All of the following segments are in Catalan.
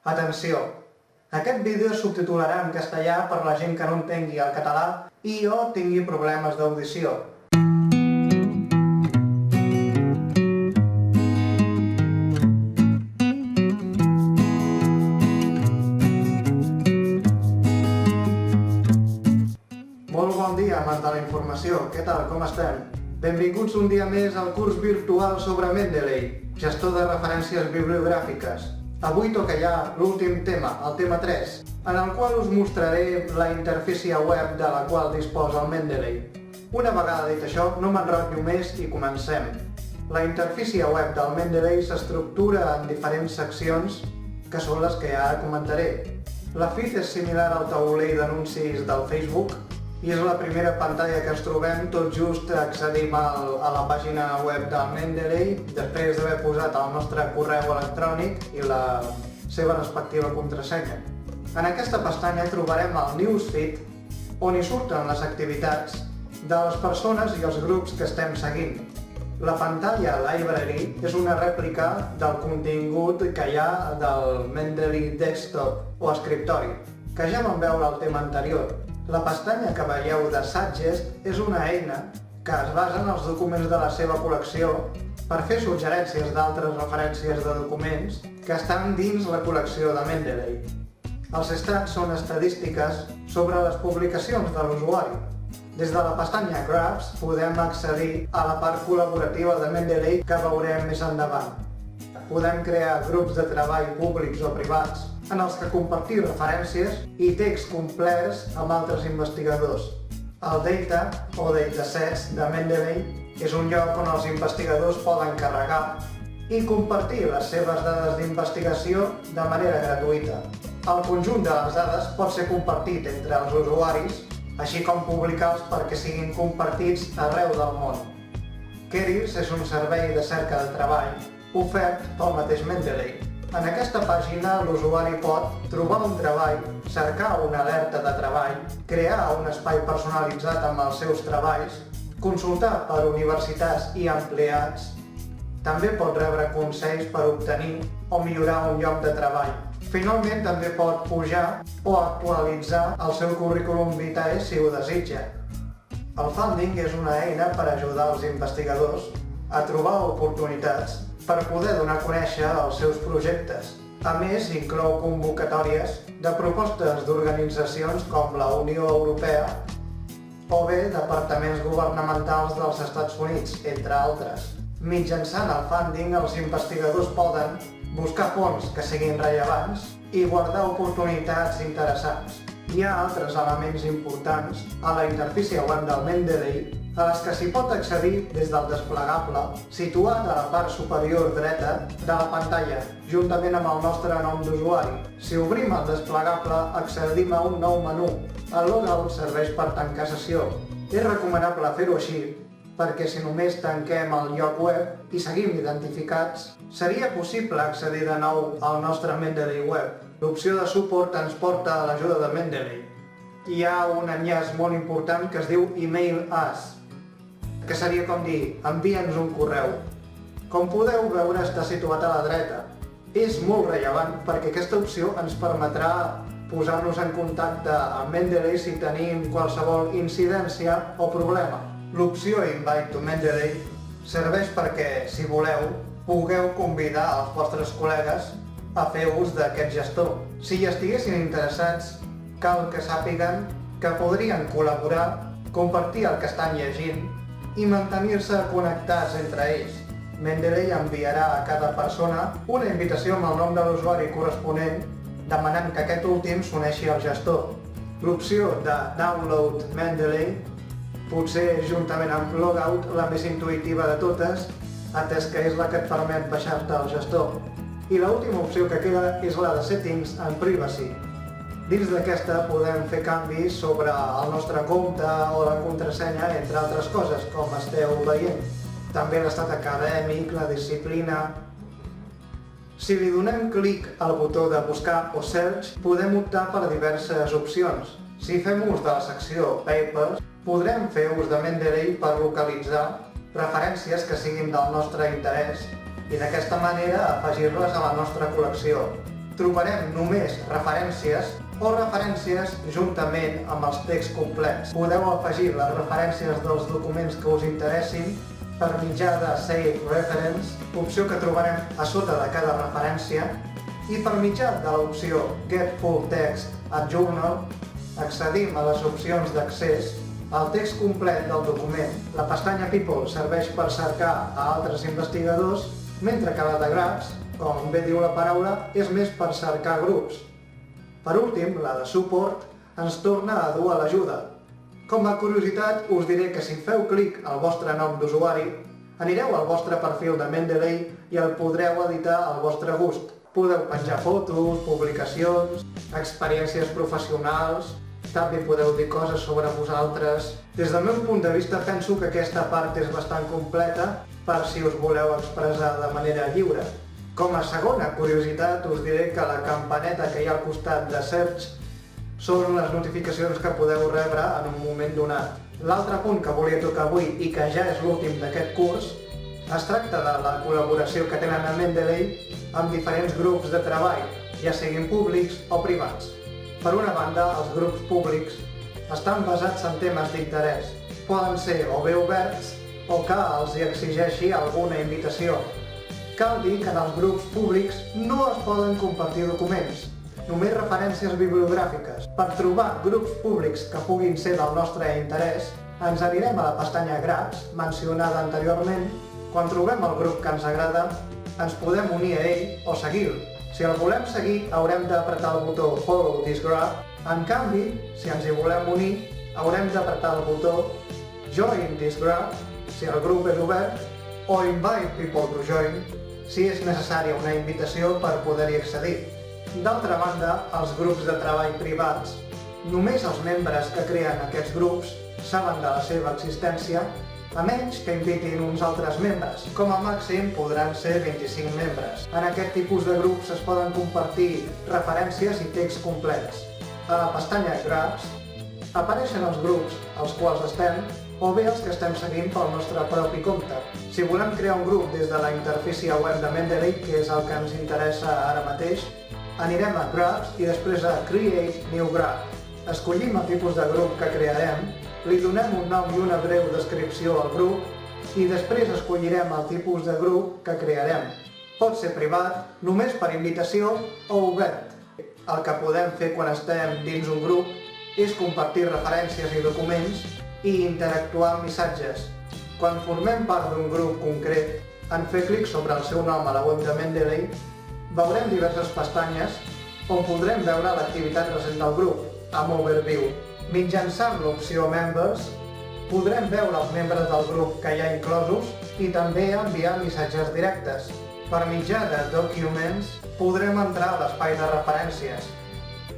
Atenció! Aquest vídeo es subtitularà en castellà per la gent que no entengui el català i o tingui problemes d'audició. Molt bon dia, amants de la informació. Què tal? Com estem? Benvinguts un dia més al curs virtual sobre Mendeley, gestor de referències bibliogràfiques. Avui toca ja l'últim tema, el tema 3, en el qual us mostraré la interfície web de la qual disposa el Mendeley. Una vegada dit això, no m'enrotllo més i comencem. La interfície web del Mendeley s'estructura en diferents seccions, que són les que ara comentaré. La feed és similar al taulell d'anuncis del Facebook, i és la primera pantalla que ens trobem. Tot just accedim a la pàgina web del Mendeley després d'haver posat el nostre correu electrònic i la seva respectiva contrasenya. En aquesta pestanya trobarem el Newsfeed, on hi surten les activitats de les persones i els grups que estem seguint. La pantalla Library és una rèplica del contingut que hi ha del Mendeley Desktop o escriptori, que ja vam veure al tema anterior. La pestanya que veieu de Suggest és una eina que es basa en els documents de la seva col·lecció per fer suggerències d'altres referències de documents que estan dins la col·lecció de Mendeley. Els stats són estadístiques sobre les publicacions de l'usuari. Des de la pestanya Graphs podem accedir a la part col·laborativa de Mendeley que veurem més endavant. Podem crear grups de treball públics o privats en els que compartir referències i text complets amb altres investigadors. El Data o Datasets de Mendeley és un lloc on els investigadors poden carregar i compartir les seves dades d'investigació de manera gratuïta. El conjunt de les dades pot ser compartit entre els usuaris, així com publicar-los perquè siguin compartits arreu del món. Keris és un servei de cerca de treball ofert pel mateix Mendeley. En aquesta pàgina l'usuari pot trobar un treball, cercar una alerta de treball, crear un espai personalitzat amb els seus treballs, consultar per universitats i empleats, també pot rebre consells per obtenir o millorar un lloc de treball. Finalment també pot pujar o actualitzar el seu currículum vitae si ho desitja. El Funding és una eina per ajudar els investigadors a trobar oportunitats per poder donar a conèixer els seus projectes. A més, inclou convocatòries de propostes d'organitzacions com la Unió Europea o bé departaments governamentals dels Estats Units, entre altres. Mitjançant el Funding, els investigadors poden buscar fons que siguin rellevants i guardar oportunitats interessants. Hi ha altres elements importants a la interfície web del Mendeley a les que s'hi pot accedir des del desplegable situat a la part superior dreta de la pantalla, juntament amb el nostre nom d'usuari. Si obrim el desplegable, accedim a un nou menú. El Logout serveix per tancar sessió. És recomanable fer-ho així, perquè si només tanquem el lloc web i seguim identificats, seria possible accedir de nou al nostre Mendeley web. L'opció de suport ens porta a l'ajuda de Mendeley. Hi ha un enllaç molt important que es diu Email Us, que seria com dir, envia'ns un correu. Com podeu veure, està situat a la dreta. És molt rellevant perquè aquesta opció ens permetrà posar-nos en contacte amb Mendeley si tenim qualsevol incidència o problema. L'opció Invite to Mendeley serveix perquè, si voleu, pugueu convidar els vostres col·legues a fer ús d'aquest gestor. Si hi estiguessin interessats, cal que sàpiguen que podrien col·laborar, compartir el que estan llegint i mantenir-se connectats entre ells. Mendeley enviarà a cada persona una invitació amb el nom de l'usuari corresponent, demanant que aquest últim s'uneixi al gestor. L'opció de Download Mendeley potser juntament amb Logout la més intuïtiva de totes, atès que és la que et permet baixar-te al gestor. I l'última opció que queda és la de Settings and Privacy. Dins d'aquesta podem fer canvis sobre el nostre compte o la contrasenya, entre altres coses, com esteu veient. També l'estat acadèmic, la disciplina. Si li donem clic al botó de buscar o search, podem optar per diverses opcions. Si fem ús de la secció Papers, podrem fer ús de Mendeley per localitzar referències que siguin del nostre interès i d'aquesta manera afegir-les a la nostra col·lecció. trobarem només referències o referències juntament amb els texts complets. Podeu afegir les referències dels documents que us interessin per mitjà de Save Reference, opció que trobarem a sota de cada referència, i per mitjà de l'opció Get Full Text at Journal accedim a les opcions d'accés al text complet del document. La pestanya People serveix per cercar a altres investigadors, mentre que la de Grabs, com bé diu la paraula, és més per cercar grups. Per últim, la de Support ens torna a dur a l'ajuda. Com a curiositat, us diré que si feu clic al vostre nom d'usuari, anireu al vostre perfil de Mendeley i el podreu editar al vostre gust. Podeu penjar fotos, publicacions, experiències professionals, també podeu dir coses sobre vosaltres. Des del meu punt de vista penso que aquesta part és bastant completa per si us voleu expressar de manera lliure. Com a segona curiositat us diré que la campaneta que hi ha al costat de Search són les notificacions que podeu rebre en un moment donat. L'altre punt que volia tocar avui i que ja és l'últim d'aquest curs es tracta de la col·laboració que tenen a Mendeley amb diferents grups de treball, ja siguin públics o privats. Per una banda, els grups públics estan basats en temes d'interès. Poden ser o bé oberts o que els hi exigeixi alguna invitació. Cal dir que en els grups públics no es poden compartir documents, només referències bibliogràfiques. Per trobar grups públics que puguin ser del nostre interès, ens anirem a la pestanya Grabs, mencionada anteriorment. Quan trobem el grup que ens agrada, ens podem unir a ell o seguir-lo. Si el volem seguir, haurem d'apretar el botó Follow this graph. En canvi, si ens hi volem unir, haurem d'apretar el botó Join this graph, si el grup és obert, o Invite people to join, si és necessària una invitació per poder-hi accedir. D'altra banda, els grups de treball privats, només els membres que creen aquests grups saben de la seva existència, a menys que invitin uns altres membres. Com a màxim podran ser 25 membres. En aquest tipus de grups es poden compartir referències i texts complets. A la pestanya Grabs apareixen els grups als quals estem o bé els que estem seguint pel nostre propi compte. Si volem crear un grup des de la interfície web de Mendeley, que és el que ens interessa ara mateix, anirem a Grabs i després a Create New Graph. Escollim el tipus de grup que crearem, li donem un nom i una breu descripció al grup i després escollirem el tipus de grup que crearem. Pot ser privat, només per invitació o obert. El que podem fer quan estem dins un grup és compartir referències i documents i interactuar amb missatges. Quan formem part d'un grup concret, en fer clic sobre el seu nom a la web de Mendeley, veurem diverses pestanyes on podrem veure l'activitat recent del grup, amb Overview. Mitjançant l'opció Members, podrem veure els membres del grup que hi ha inclosos i també enviar missatges directes. Per mitjà de Documents, podrem entrar a l'espai de referències.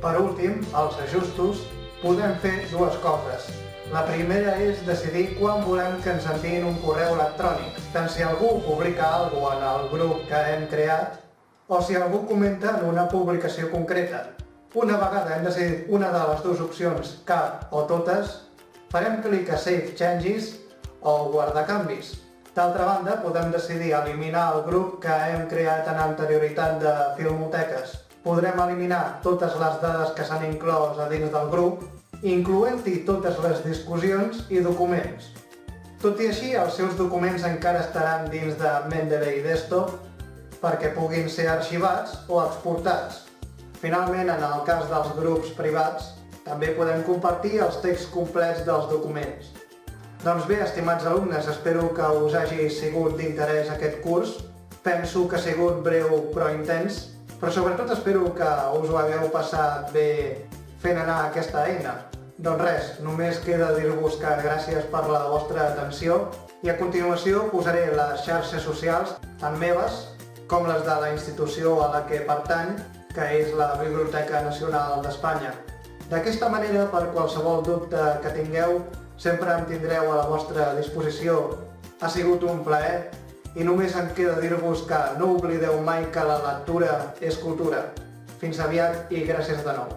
Per últim, als ajustos, podem fer dues coses. La primera és decidir quan volem que ens enviïn un correu electrònic, tant si algú publica alguna cosa en el grup que hem creat o si algú comenta en una publicació concreta. Una vegada hem decidit una de les dues opcions, cap o totes, farem clic a Save Changes o guardar canvis. D'altra banda, podem decidir eliminar el grup que hem creat en anterioritat de filmoteques. Podrem eliminar totes les dades que s'han inclòs a dins del grup, incloent-hi totes les discussions i documents. Tot i així, els seus documents encara estaran dins de Mendeley Desktop perquè puguin ser arxivats o exportats. Finalment, en el cas dels grups privats, també podem compartir els texts complets dels documents. Doncs bé, estimats alumnes, espero que us hagi sigut d'interès aquest curs. Penso que ha sigut breu però intens, però sobretot espero que us ho hagueu passat bé fent anar aquesta eina. Doncs res, només queda dir-vos que gràcies per la vostra atenció i a continuació posaré les xarxes socials, tant meves com les de la institució a la que pertany, que és la Biblioteca Nacional d'Espanya. D'aquesta manera, per qualsevol dubte que tingueu, sempre em tindreu a la vostra disposició. Ha sigut un plaer i només em queda dir-vos que no oblideu mai que la lectura és cultura. Fins aviat i gràcies de nou.